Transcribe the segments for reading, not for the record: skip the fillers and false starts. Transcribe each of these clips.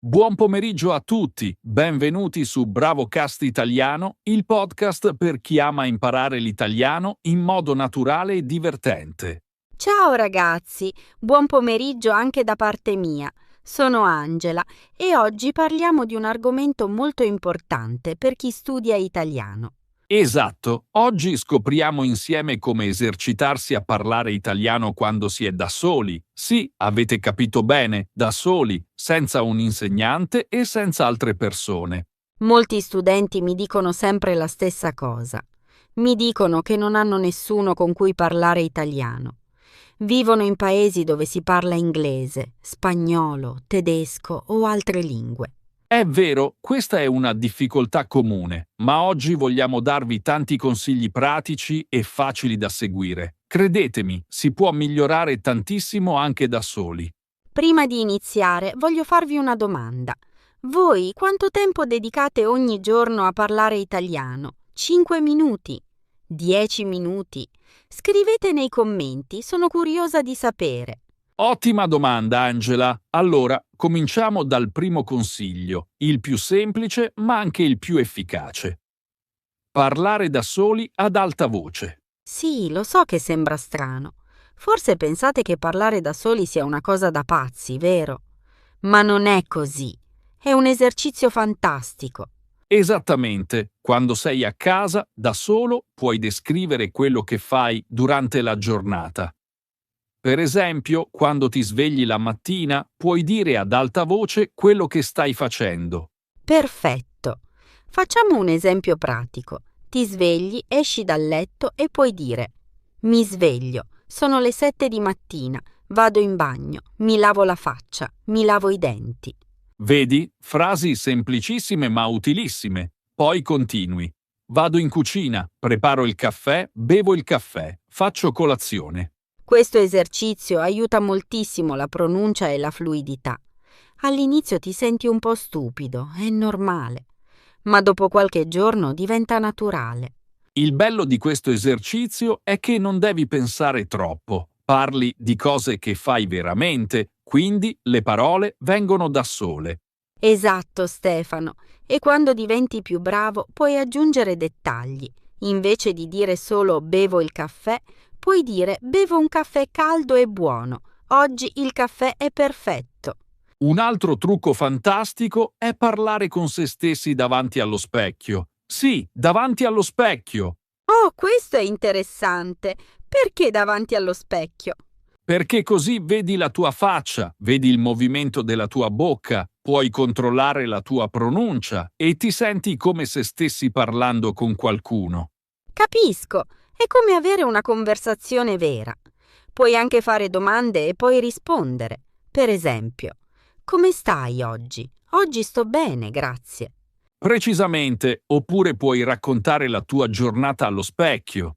Buon pomeriggio a tutti, benvenuti su BravoCast Italiano, il podcast per chi ama imparare l'italiano in modo naturale e divertente. Ciao ragazzi, buon pomeriggio anche da parte mia. Sono Angela e oggi parliamo di un argomento molto importante per chi studia italiano. Esatto, oggi scopriamo insieme come esercitarsi a parlare italiano quando si è da soli. Sì, avete capito bene, da soli, senza un insegnante e senza altre persone. Molti studenti mi dicono sempre la stessa cosa. Mi dicono che non hanno nessuno con cui parlare italiano. Vivono in paesi dove si parla inglese, spagnolo, tedesco o altre lingue. È vero, questa è una difficoltà comune, ma oggi vogliamo darvi tanti consigli pratici e facili da seguire. Credetemi, si può migliorare tantissimo anche da soli. Prima di iniziare, voglio farvi una domanda. Voi quanto tempo dedicate ogni giorno a parlare italiano? 5 minuti? 10 minuti? Scrivete nei commenti, sono curiosa di sapere. Ottima domanda, Angela. Allora, cominciamo dal primo consiglio, il più semplice ma anche il più efficace. Parlare da soli ad alta voce. Sì, lo so che sembra strano. Forse pensate che parlare da soli sia una cosa da pazzi, vero? Ma non è così. È un esercizio fantastico. Esattamente, quando sei a casa, da solo, puoi descrivere quello che fai durante la giornata. Per esempio, quando ti svegli la mattina, puoi dire ad alta voce quello che stai facendo. Perfetto. Facciamo un esempio pratico. Ti svegli, esci dal letto e puoi dire: mi sveglio, sono le 7 di mattina, vado in bagno, mi lavo la faccia, mi lavo i denti. Vedi? Frasi semplicissime ma utilissime. Poi continui. Vado in cucina, preparo il caffè, bevo il caffè, faccio colazione. Questo esercizio aiuta moltissimo la pronuncia e la fluidità. All'inizio ti senti un po' stupido, è normale, ma dopo qualche giorno diventa naturale. Il bello di questo esercizio è che non devi pensare troppo. Parli di cose che fai veramente, quindi le parole vengono da sole. Esatto, Stefano. E quando diventi più bravo puoi aggiungere dettagli. Invece di dire solo bevo il caffè, puoi dire bevo un caffè caldo e buono. Oggi il caffè è perfetto. Un altro trucco fantastico è parlare con se stessi davanti allo specchio. Sì, davanti allo specchio. Oh, questo è interessante. Perché davanti allo specchio? Perché così vedi la tua faccia, vedi il movimento della tua bocca, puoi controllare la tua pronuncia e ti senti come se stessi parlando con qualcuno. Capisco. È come avere una conversazione vera. Puoi anche fare domande e poi rispondere. Per esempio, come stai oggi? Oggi sto bene, grazie. Precisamente, oppure puoi raccontare la tua giornata allo specchio.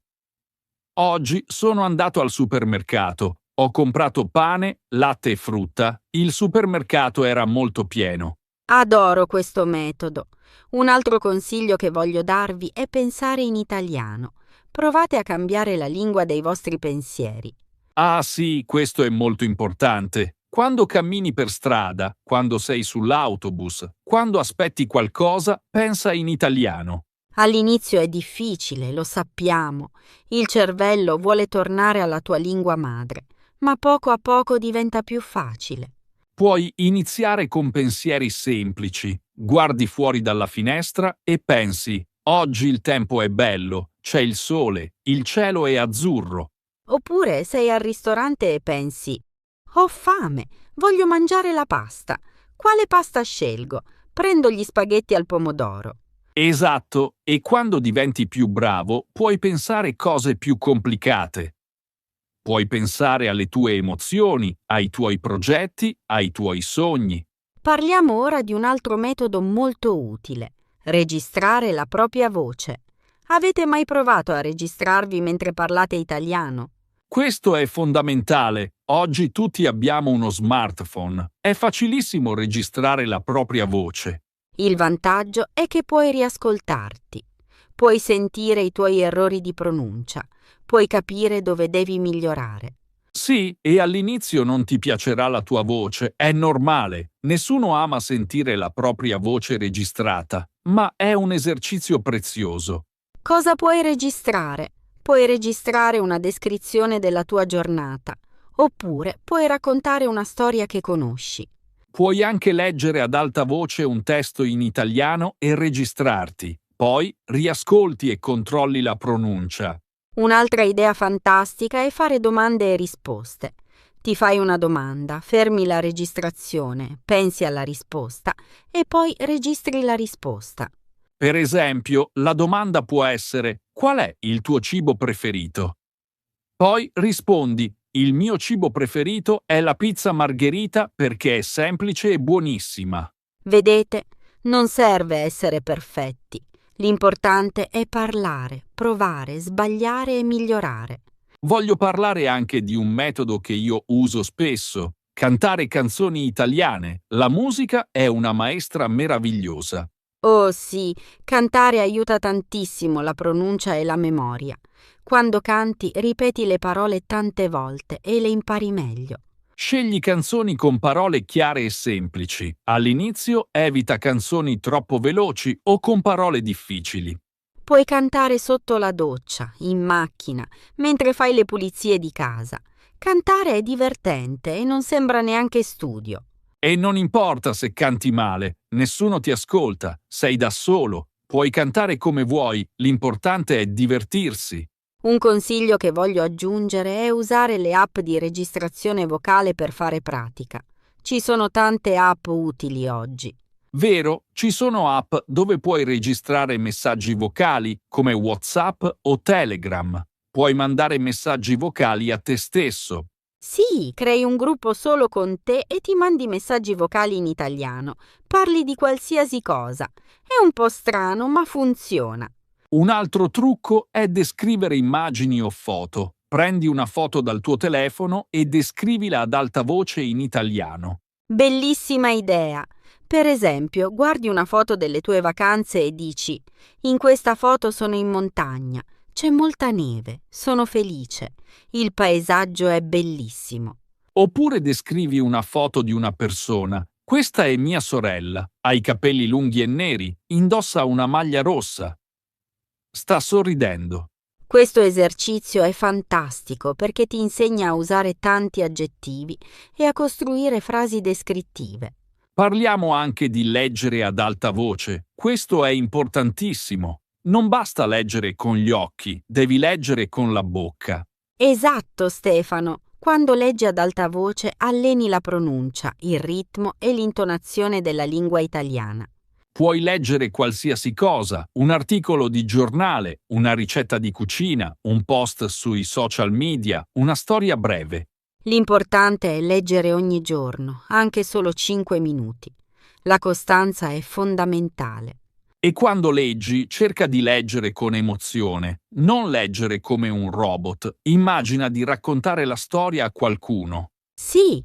Oggi sono andato al supermercato, ho comprato pane, latte e frutta, il supermercato era molto pieno. Adoro questo metodo. Un altro consiglio che voglio darvi è pensare in italiano. Provate a cambiare la lingua dei vostri pensieri. Ah sì, questo è molto importante. Quando cammini per strada, quando sei sull'autobus, quando aspetti qualcosa, pensa in italiano. All'inizio è difficile, lo sappiamo. Il cervello vuole tornare alla tua lingua madre, ma poco a poco diventa più facile. Puoi iniziare con pensieri semplici. Guardi fuori dalla finestra e pensi: oggi il tempo è bello, c'è il sole, il cielo è azzurro. Oppure sei al ristorante e pensi: ho fame, voglio mangiare la pasta. Quale pasta scelgo? Prendo gli spaghetti al pomodoro. Esatto, e quando diventi più bravo puoi pensare cose più complicate. Puoi pensare alle tue emozioni, ai tuoi progetti, ai tuoi sogni. Parliamo ora di un altro metodo molto utile: registrare la propria voce. Avete mai provato a registrarvi mentre parlate italiano? Questo è fondamentale. Oggi tutti abbiamo uno smartphone. È facilissimo registrare la propria voce. Il vantaggio è che puoi riascoltarti. Puoi sentire i tuoi errori di pronuncia. Puoi capire dove devi migliorare. Sì, e all'inizio non ti piacerà la tua voce, è normale. Nessuno ama sentire la propria voce registrata, ma è un esercizio prezioso. Cosa puoi registrare? Puoi registrare una descrizione della tua giornata, oppure puoi raccontare una storia che conosci. Puoi anche leggere ad alta voce un testo in italiano e registrarti. Poi riascolti e controlli la pronuncia. Un'altra idea fantastica è fare domande e risposte. Ti fai una domanda, fermi la registrazione, pensi alla risposta e poi registri la risposta. Per esempio, la domanda può essere: qual è il tuo cibo preferito? Poi rispondi: il mio cibo preferito è la pizza margherita perché è semplice e buonissima. Vedete, non serve essere perfetti. L'importante è parlare, provare, sbagliare e migliorare. Voglio parlare anche di un metodo che io uso spesso: cantare canzoni italiane. La musica è una maestra meravigliosa. Oh sì, cantare aiuta tantissimo la pronuncia e la memoria. Quando canti, ripeti le parole tante volte e le impari meglio. Scegli canzoni con parole chiare e semplici. All'inizio evita canzoni troppo veloci o con parole difficili. Puoi cantare sotto la doccia, in macchina, mentre fai le pulizie di casa. Cantare è divertente e non sembra neanche studio. E non importa se canti male, nessuno ti ascolta, sei da solo, puoi cantare come vuoi, l'importante è divertirsi. Un consiglio che voglio aggiungere è usare le app di registrazione vocale per fare pratica. Ci sono tante app utili oggi. Vero, ci sono app dove puoi registrare messaggi vocali come WhatsApp o Telegram. Puoi mandare messaggi vocali a te stesso. Sì, crei un gruppo solo con te e ti mandi messaggi vocali in italiano. Parli di qualsiasi cosa. È un po' strano, ma funziona. Un altro trucco è descrivere immagini o foto. Prendi una foto dal tuo telefono e descrivila ad alta voce in italiano. Bellissima idea! Per esempio, guardi una foto delle tue vacanze e dici: in questa foto sono in montagna, c'è molta neve, sono felice, il paesaggio è bellissimo. Oppure descrivi una foto di una persona. Questa è mia sorella, ha i capelli lunghi e neri, indossa una maglia rossa. Sta sorridendo. Questo esercizio è fantastico perché ti insegna a usare tanti aggettivi e a costruire frasi descrittive. Parliamo anche di leggere ad alta voce. Questo è importantissimo. Non basta leggere con gli occhi, devi leggere con la bocca. Esatto, Stefano. Quando leggi ad alta voce alleni la pronuncia, il ritmo e l'intonazione della lingua italiana. Puoi leggere qualsiasi cosa, un articolo di giornale, una ricetta di cucina, un post sui social media, una storia breve. L'importante è leggere ogni giorno, anche solo 5 minuti. La costanza è fondamentale. E quando leggi, cerca di leggere con emozione, non leggere come un robot. Immagina di raccontare la storia a qualcuno. Sì,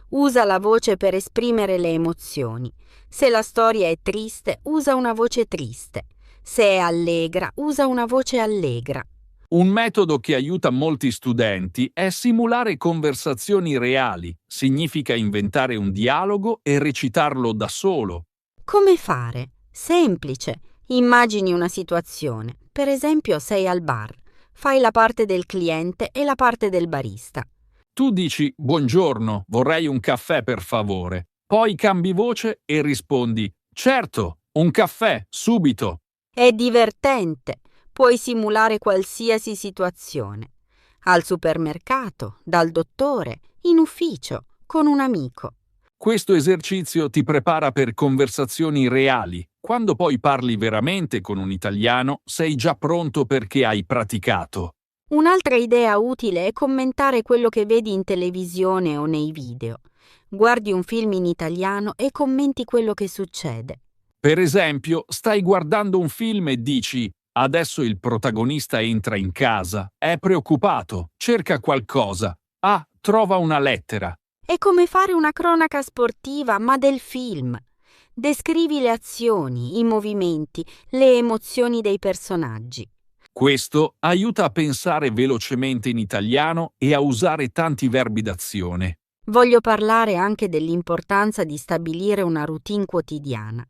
usa la voce per esprimere le emozioni. Se la storia è triste, usa una voce triste. Se è allegra, usa una voce allegra. Un metodo che aiuta molti studenti è simulare conversazioni reali. Significa inventare un dialogo e recitarlo da solo. Come fare? Semplice. Immagini una situazione. Per esempio, sei al bar. Fai la parte del cliente e la parte del barista. Tu dici «Buongiorno, vorrei un caffè per favore». Poi cambi voce e rispondi «Certo, un caffè, subito». È divertente. Puoi simulare qualsiasi situazione. Al supermercato, dal dottore, in ufficio, con un amico. Questo esercizio ti prepara per conversazioni reali. Quando poi parli veramente con un italiano, sei già pronto perché hai praticato. Un'altra idea utile è commentare quello che vedi in televisione o nei video. Guardi un film in italiano e commenti quello che succede. Per esempio, stai guardando un film e dici «Adesso il protagonista entra in casa, è preoccupato, cerca qualcosa. Ah, trova una lettera». È come fare una cronaca sportiva, ma del film. Descrivi le azioni, i movimenti, le emozioni dei personaggi. Questo aiuta a pensare velocemente in italiano e a usare tanti verbi d'azione. Voglio parlare anche dell'importanza di stabilire una routine quotidiana.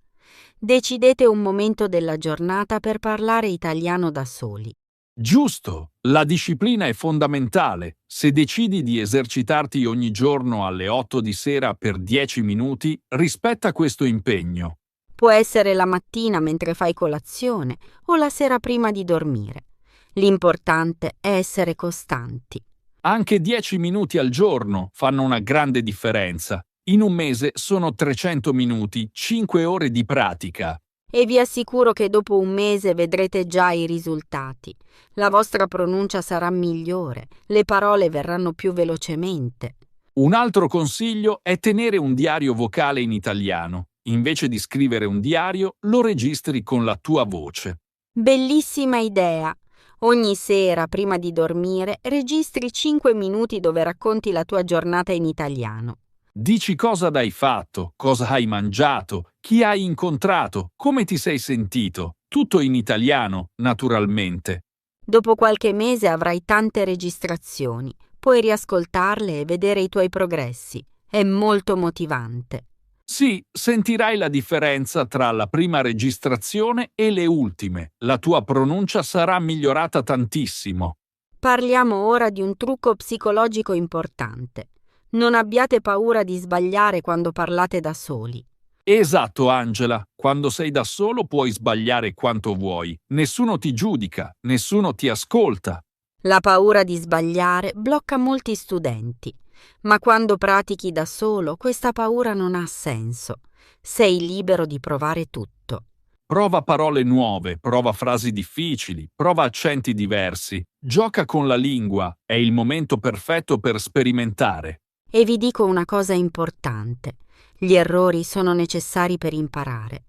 Decidete un momento della giornata per parlare italiano da soli. Giusto, la disciplina è fondamentale. Se decidi di esercitarti ogni giorno alle 8 di sera per 10 minuti, rispetta questo impegno. Può essere la mattina mentre fai colazione o la sera prima di dormire. L'importante è essere costanti. Anche 10 minuti al giorno fanno una grande differenza. In un mese sono 300 minuti, 5 ore di pratica. E vi assicuro che dopo un mese vedrete già i risultati. La vostra pronuncia sarà migliore, le parole verranno più velocemente. Un altro consiglio è tenere un diario vocale in italiano. Invece di scrivere un diario, lo registri con la tua voce. Bellissima idea! Ogni sera, prima di dormire, registri 5 minuti dove racconti la tua giornata in italiano. Dici cosa hai fatto, cosa hai mangiato, chi hai incontrato, come ti sei sentito. Tutto in italiano, naturalmente. Dopo qualche mese avrai tante registrazioni. Puoi riascoltarle e vedere i tuoi progressi. È molto motivante. Sì, sentirai la differenza tra la prima registrazione e le ultime. La tua pronuncia sarà migliorata tantissimo. Parliamo ora di un trucco psicologico importante. Non abbiate paura di sbagliare quando parlate da soli. Esatto, Angela. Quando sei da solo puoi sbagliare quanto vuoi. Nessuno ti giudica, nessuno ti ascolta. La paura di sbagliare blocca molti studenti. Ma quando pratichi da solo, questa paura non ha senso. Sei libero di provare tutto. Prova parole nuove, prova frasi difficili, prova accenti diversi. Gioca con la lingua, è il momento perfetto per sperimentare. E vi dico una cosa importante. Gli errori sono necessari per imparare.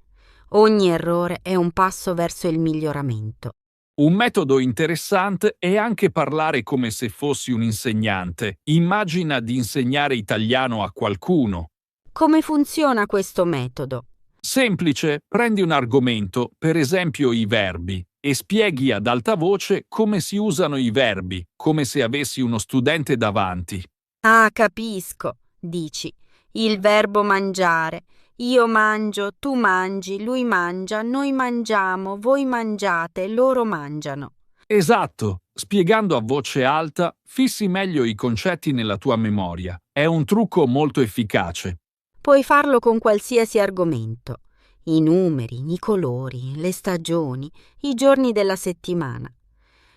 Ogni errore è un passo verso il miglioramento. Un metodo interessante è anche parlare come se fossi un insegnante. Immagina di insegnare italiano a qualcuno. Come funziona questo metodo? Semplice, prendi un argomento, per esempio i verbi, e spieghi ad alta voce come si usano i verbi, come se avessi uno studente davanti. Ah, capisco, dici. Il verbo mangiare. Io mangio, tu mangi, lui mangia, noi mangiamo, voi mangiate, loro mangiano. Esatto, spiegando a voce alta, fissi meglio i concetti nella tua memoria. È un trucco molto efficace. Puoi farlo con qualsiasi argomento. I numeri, i colori, le stagioni, i giorni della settimana.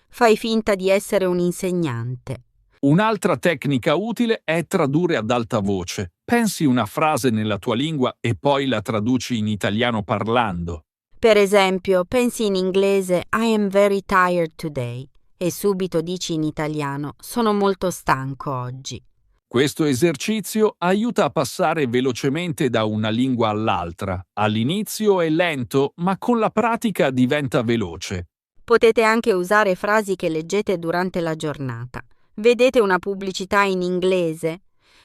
Fai finta di essere un insegnante. Un'altra tecnica utile è tradurre ad alta voce. Pensi una frase nella tua lingua e poi la traduci in italiano parlando. Per esempio, pensi in inglese I am very tired today e subito dici in italiano sono molto stanco oggi. Questo esercizio aiuta a passare velocemente da una lingua all'altra. All'inizio è lento, ma con la pratica diventa veloce. Potete anche usare frasi che leggete durante la giornata. Vedete una pubblicità in inglese?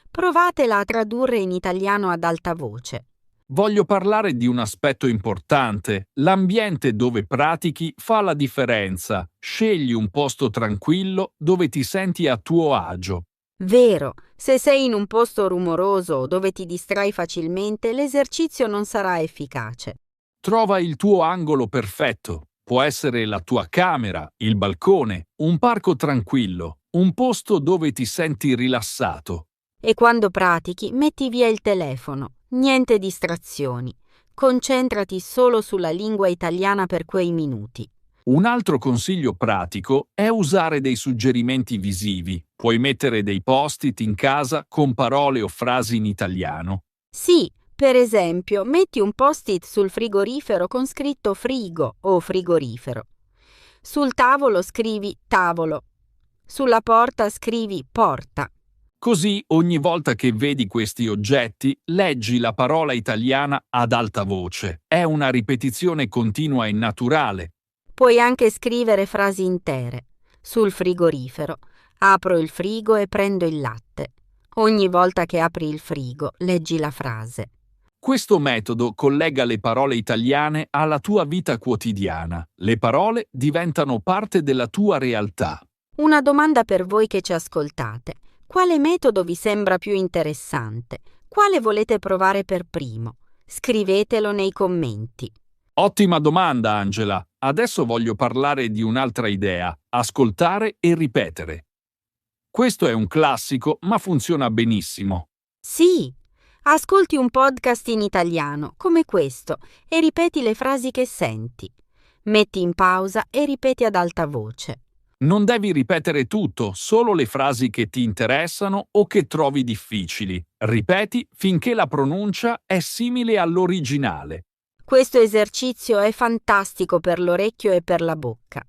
Provatela a tradurre in italiano ad alta voce. Voglio parlare di un aspetto importante. L'ambiente dove pratichi fa la differenza. Scegli un posto tranquillo dove ti senti a tuo agio. Vero, se sei in un posto rumoroso o dove ti distrai facilmente, l'esercizio non sarà efficace. Trova il tuo angolo perfetto. Può essere la tua camera, il balcone, un parco tranquillo, un posto dove ti senti rilassato. E quando pratichi, metti via il telefono. Niente distrazioni. Concentrati solo sulla lingua italiana per quei minuti. Un altro consiglio pratico è usare dei suggerimenti visivi. Puoi mettere dei post-it in casa con parole o frasi in italiano. Sì, per esempio, metti un post-it sul frigorifero con scritto frigo o frigorifero. Sul tavolo scrivi tavolo. Sulla porta scrivi porta. Così ogni volta che vedi questi oggetti, leggi la parola italiana ad alta voce. È una ripetizione continua e naturale. Puoi anche scrivere frasi intere. Sul frigorifero. Apro il frigo e prendo il latte. Ogni volta che apri il frigo, leggi la frase. Questo metodo collega le parole italiane alla tua vita quotidiana. Le parole diventano parte della tua realtà. Una domanda per voi che ci ascoltate. Quale metodo vi sembra più interessante? Quale volete provare per primo? Scrivetelo nei commenti. Ottima domanda, Angela. Adesso voglio parlare di un'altra idea: ascoltare e ripetere. Questo è un classico, ma funziona benissimo. Sì, ascolti un podcast in italiano, come questo, e ripeti le frasi che senti. Metti in pausa e ripeti ad alta voce. Non devi ripetere tutto, solo le frasi che ti interessano o che trovi difficili. Ripeti finché la pronuncia è simile all'originale. Questo esercizio è fantastico per l'orecchio e per la bocca.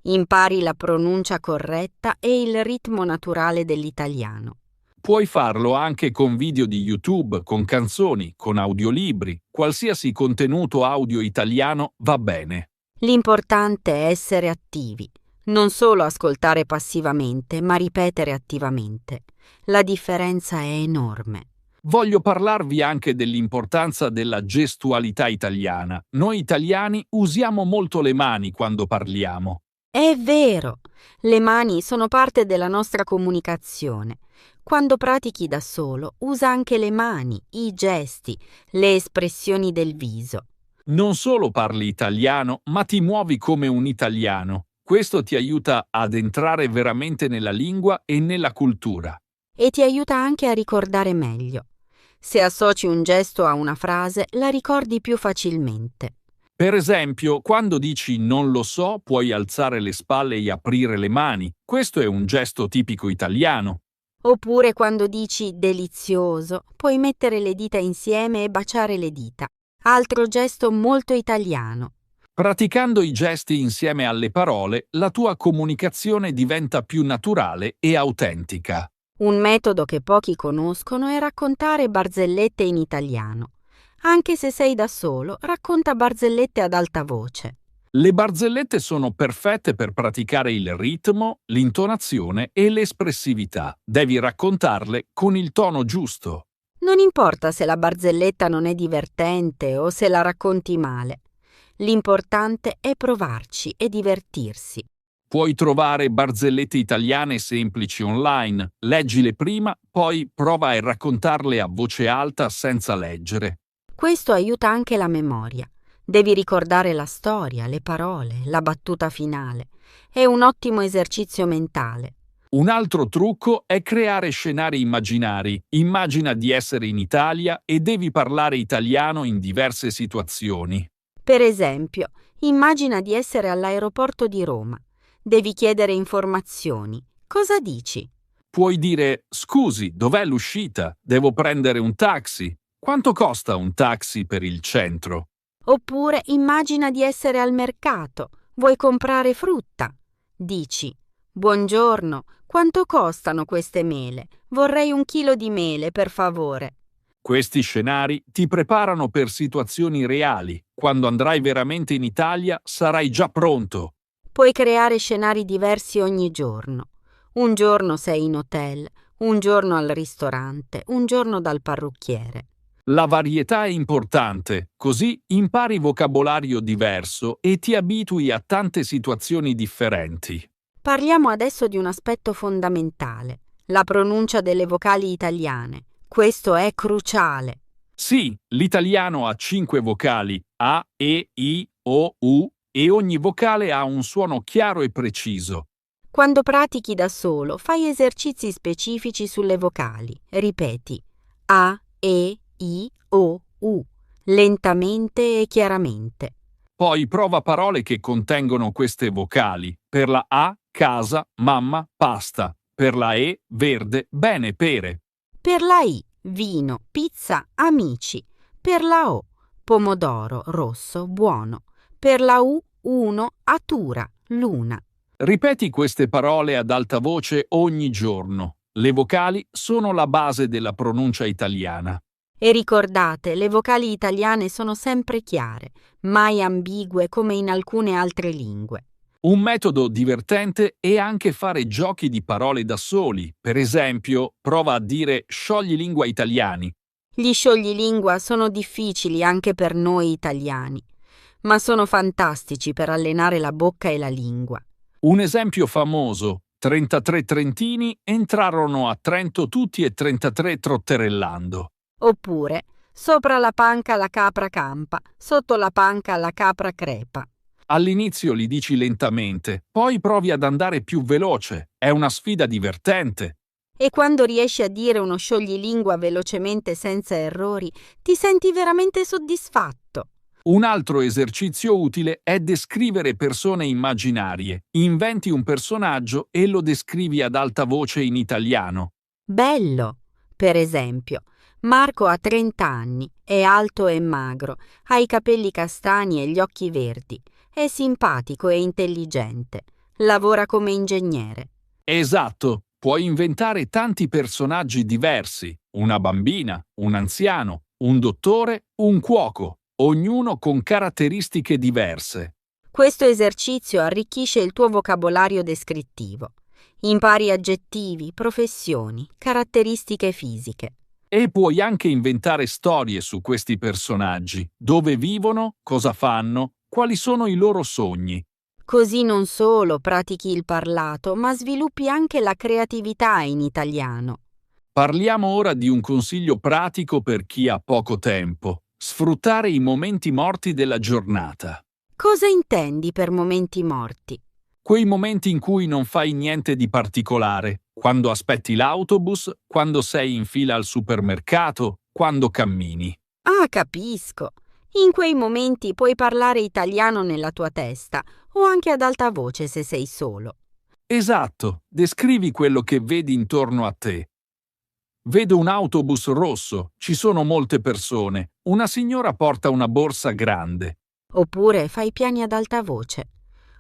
Impari la pronuncia corretta e il ritmo naturale dell'italiano. Puoi farlo anche con video di YouTube, con canzoni, con audiolibri. Qualsiasi contenuto audio italiano va bene. L'importante è essere attivi. Non solo ascoltare passivamente, ma ripetere attivamente. La differenza è enorme. Voglio parlarvi anche dell'importanza della gestualità italiana. Noi italiani usiamo molto le mani quando parliamo. È vero, le mani sono parte della nostra comunicazione. Quando pratichi da solo, usa anche le mani, i gesti, le espressioni del viso. Non solo parli italiano, ma ti muovi come un italiano. Questo ti aiuta ad entrare veramente nella lingua e nella cultura. E ti aiuta anche a ricordare meglio. Se associ un gesto a una frase, la ricordi più facilmente. Per esempio, quando dici non lo so, puoi alzare le spalle e aprire le mani. Questo è un gesto tipico italiano. Oppure quando dici delizioso, puoi mettere le dita insieme e baciare le dita. Altro gesto molto italiano. Praticando i gesti insieme alle parole, la tua comunicazione diventa più naturale e autentica. Un metodo che pochi conoscono è raccontare barzellette in italiano. Anche se sei da solo, racconta barzellette ad alta voce. Le barzellette sono perfette per praticare il ritmo, l'intonazione e l'espressività. Devi raccontarle con il tono giusto. Non importa se la barzelletta non è divertente o se la racconti male. L'importante è provarci e divertirsi. Puoi trovare barzellette italiane semplici online. Leggile prima, poi prova a raccontarle a voce alta senza leggere. Questo aiuta anche la memoria. Devi ricordare la storia, le parole, la battuta finale. È un ottimo esercizio mentale. Un altro trucco è creare scenari immaginari. Immagina di essere in Italia e devi parlare italiano in diverse situazioni. Per esempio, immagina di essere all'aeroporto di Roma. Devi chiedere informazioni. Cosa dici? Puoi dire: scusi, dov'è l'uscita? Devo prendere un taxi. Quanto costa un taxi per il centro? Oppure immagina di essere al mercato. Vuoi comprare frutta? Dici: buongiorno, quanto costano queste mele? Vorrei 1 chilo di mele, per favore. Questi scenari ti preparano per situazioni reali. Quando andrai veramente in Italia sarai già pronto. Puoi creare scenari diversi ogni giorno. Un giorno sei in hotel, un giorno al ristorante, un giorno dal parrucchiere. La varietà è importante, così impari vocabolario diverso e ti abitui a tante situazioni differenti. Parliamo adesso di un aspetto fondamentale, la pronuncia delle vocali italiane. Questo è cruciale. Sì, l'italiano ha 5 vocali: A, E, I, O, U, e ogni vocale ha un suono chiaro e preciso. Quando pratichi da solo, fai esercizi specifici sulle vocali. Ripeti A, E, I, O, U, lentamente e chiaramente. Poi prova parole che contengono queste vocali. Per la A, casa, mamma, pasta. Per la E, verde, bene, pere. Per la I, vino, pizza, amici. Per la O, pomodoro, rosso, buono. Per la U, uno, atura, luna. Ripeti queste parole ad alta voce ogni giorno. Le vocali sono la base della pronuncia italiana. E ricordate, le vocali italiane sono sempre chiare, mai ambigue come in alcune altre lingue. Un metodo divertente è anche fare giochi di parole da soli. Per esempio, prova a dire scioglilingua italiani. Gli scioglilingua sono difficili anche per noi italiani, ma sono fantastici per allenare la bocca e la lingua. Un esempio famoso: 33 trentini entrarono a Trento tutti e 33 trotterellando. Oppure, sopra la panca la capra campa, sotto la panca la capra crepa. All'inizio li dici lentamente, poi provi ad andare più veloce. È una sfida divertente. E quando riesci a dire uno scioglilingua velocemente senza errori, ti senti veramente soddisfatto. Un altro esercizio utile è descrivere persone immaginarie. Inventi un personaggio e lo descrivi ad alta voce in italiano. Bello! Per esempio, Marco ha 30 anni, è alto e magro, ha i capelli castani e gli occhi verdi, è simpatico e intelligente, lavora come ingegnere. Esatto, puoi inventare tanti personaggi diversi: una bambina, un anziano, un dottore, un cuoco, ognuno con caratteristiche diverse. Questo esercizio arricchisce il tuo vocabolario descrittivo. Impari aggettivi, professioni, caratteristiche fisiche. E puoi anche inventare storie su questi personaggi: dove vivono, cosa fanno, quali sono i loro sogni. Così non solo pratichi il parlato, ma sviluppi anche la creatività in italiano. Parliamo ora di un consiglio pratico per chi ha poco tempo: sfruttare i momenti morti della giornata. Cosa intendi per momenti morti? Quei momenti in cui non fai niente di particolare, quando aspetti l'autobus, quando sei in fila al supermercato, quando cammini. Ah, capisco. In quei momenti puoi parlare italiano nella tua testa o anche ad alta voce se sei solo. Esatto, descrivi quello che vedi intorno a te. Vedo un autobus rosso, ci sono molte persone, una signora porta una borsa grande. Oppure fai piani ad alta voce.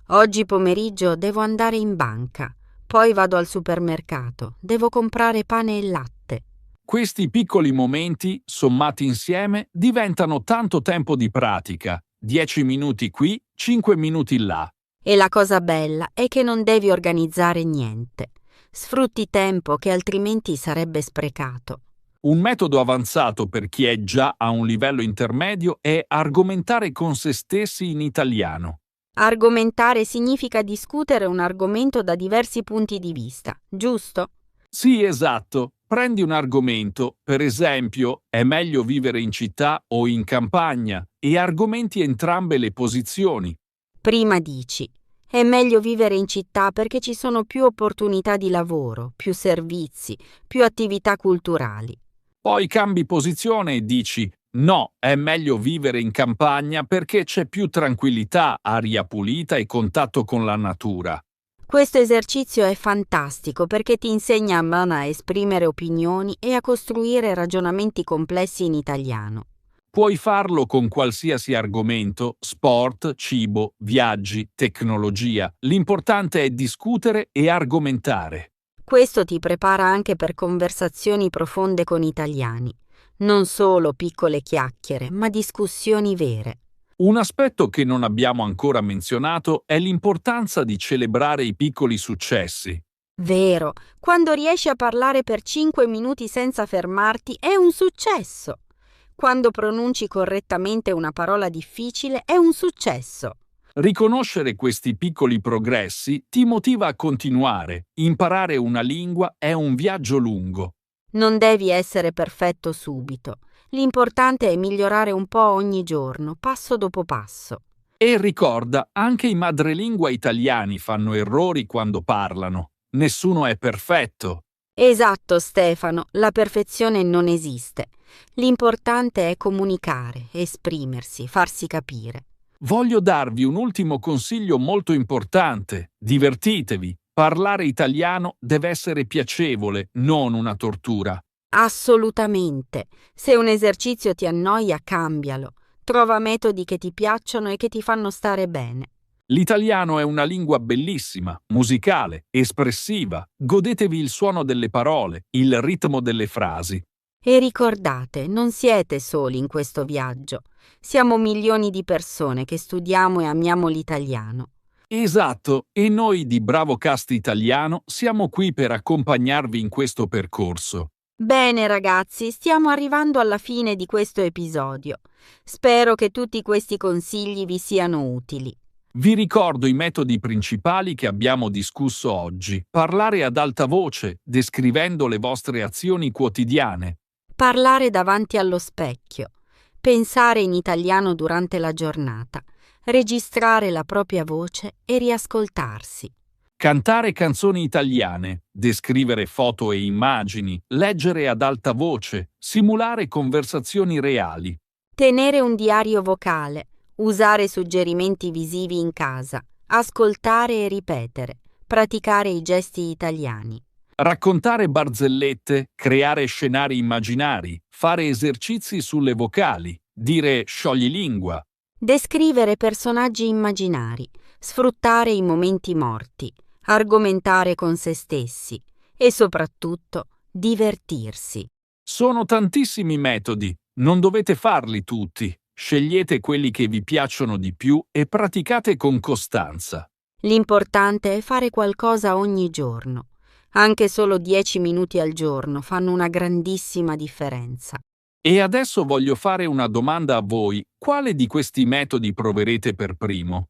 Oggi pomeriggio devo andare in banca, poi vado al supermercato, devo comprare pane e latte. Questi piccoli momenti, sommati insieme, diventano tanto tempo di pratica. 10 minuti qui, 5 minuti là. E la cosa bella è che non devi organizzare niente. Sfrutti tempo che altrimenti sarebbe sprecato. Un metodo avanzato per chi è già a un livello intermedio è argomentare con se stessi in italiano. Argomentare significa discutere un argomento da diversi punti di vista, giusto? Sì, esatto. Prendi un argomento, per esempio, è meglio vivere in città o in campagna, e argomenti entrambe le posizioni. Prima dici, è meglio vivere in città perché ci sono più opportunità di lavoro, più servizi, più attività culturali. Poi cambi posizione e dici: no, è meglio vivere in campagna perché c'è più tranquillità, aria pulita e contatto con la natura. Questo esercizio è fantastico perché ti insegna a mano a esprimere opinioni e a costruire ragionamenti complessi in italiano. Puoi farlo con qualsiasi argomento: sport, cibo, viaggi, tecnologia. L'importante è discutere e argomentare. Questo ti prepara anche per conversazioni profonde con italiani. Non solo piccole chiacchiere, ma discussioni vere. Un aspetto che non abbiamo ancora menzionato è l'importanza di celebrare i piccoli successi. Vero, quando riesci a parlare per 5 minuti senza fermarti è un successo. Quando pronunci correttamente una parola difficile è un successo. Riconoscere questi piccoli progressi ti motiva a continuare. Imparare una lingua è un viaggio lungo. Non devi essere perfetto subito. L'importante è migliorare un po' ogni giorno, passo dopo passo. E ricorda, anche i madrelingua italiani fanno errori quando parlano. Nessuno è perfetto. Esatto, Stefano, la perfezione non esiste. L'importante è comunicare, esprimersi, farsi capire. Voglio darvi un ultimo consiglio molto importante. Divertitevi. Parlare italiano deve essere piacevole, non una tortura. Assolutamente. Se un esercizio ti annoia, cambialo. Trova metodi che ti piacciono e che ti fanno stare bene. L'italiano è una lingua bellissima, musicale, espressiva. Godetevi il suono delle parole, il ritmo delle frasi. E ricordate, non siete soli in questo viaggio. Siamo milioni di persone che studiamo e amiamo l'italiano. Esatto, e noi di BravoCast Italiano siamo qui per accompagnarvi in questo percorso. Bene ragazzi, stiamo arrivando alla fine di questo episodio. Spero che tutti questi consigli vi siano utili. Vi ricordo i metodi principali che abbiamo discusso oggi. Parlare ad alta voce, descrivendo le vostre azioni quotidiane. Parlare davanti allo specchio. Pensare in italiano durante la giornata. Registrare la propria voce e riascoltarsi. Cantare canzoni italiane, descrivere foto e immagini, leggere ad alta voce, simulare conversazioni reali. Tenere un diario vocale. Usare suggerimenti visivi in casa. Ascoltare e ripetere. Praticare i gesti italiani. Raccontare barzellette, creare scenari immaginari, fare esercizi sulle vocali, dire scioglilingua. Descrivere personaggi immaginari. Sfruttare i momenti morti. Argomentare con se stessi. E soprattutto divertirsi. Sono tantissimi metodi, non dovete farli tutti. Scegliete quelli che vi piacciono di più e praticate con costanza. L'importante è fare qualcosa ogni giorno. Anche solo 10 minuti al giorno fanno una grandissima differenza. E adesso voglio fare una domanda a voi. Quale di questi metodi proverete per primo?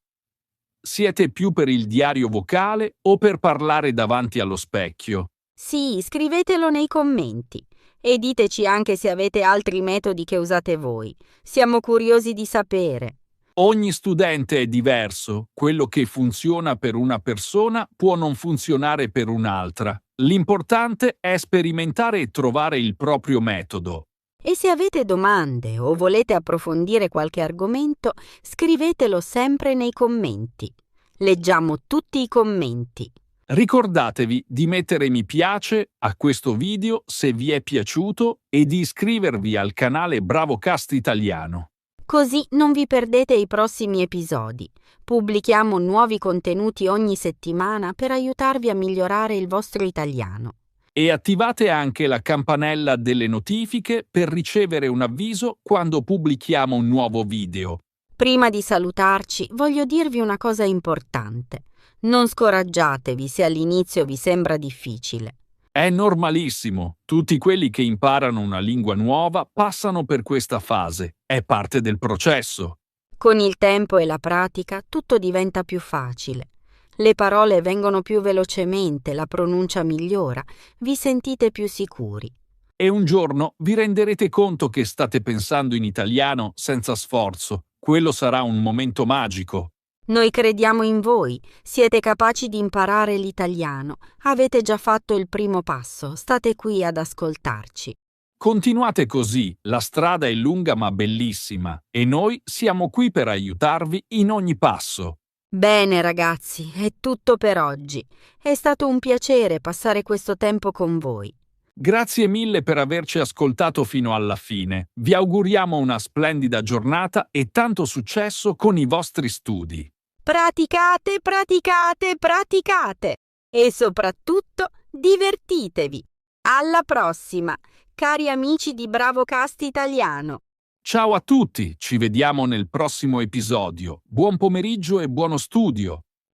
Siete più per il diario vocale o per parlare davanti allo specchio? Sì, scrivetelo nei commenti e diteci anche se avete altri metodi che usate voi. Siamo curiosi di sapere. Ogni studente è diverso, quello che funziona per una persona può non funzionare per un'altra. L'importante è sperimentare e trovare il proprio metodo. E se avete domande o volete approfondire qualche argomento, scrivetelo sempre nei commenti. Leggiamo tutti i commenti. Ricordatevi di mettere mi piace a questo video se vi è piaciuto e di iscrivervi al canale Bravocast Italiano. Così non vi perdete i prossimi episodi. Pubblichiamo nuovi contenuti ogni settimana per aiutarvi a migliorare il vostro italiano. E attivate anche la campanella delle notifiche per ricevere un avviso quando pubblichiamo un nuovo video. Prima di salutarci, voglio dirvi una cosa importante. Non scoraggiatevi se all'inizio vi sembra difficile. È normalissimo, tutti quelli che imparano una lingua nuova passano per questa fase, è parte del processo. Con il tempo e la pratica tutto diventa più facile. Le parole vengono più velocemente, la pronuncia migliora, vi sentite più sicuri. E un giorno vi renderete conto che state pensando in italiano senza sforzo. Quello sarà un momento magico. Noi crediamo in voi, siete capaci di imparare l'italiano, avete già fatto il primo passo, state qui ad ascoltarci. Continuate così, la strada è lunga ma bellissima e noi siamo qui per aiutarvi in ogni passo. Bene ragazzi, è tutto per oggi. È stato un piacere passare questo tempo con voi. Grazie mille per averci ascoltato fino alla fine. Vi auguriamo una splendida giornata e tanto successo con i vostri studi. Praticate, praticate, praticate e soprattutto divertitevi. Alla prossima, cari amici di Bravocast Italiano. Ciao a tutti, ci vediamo nel prossimo episodio. Buon pomeriggio e buono studio.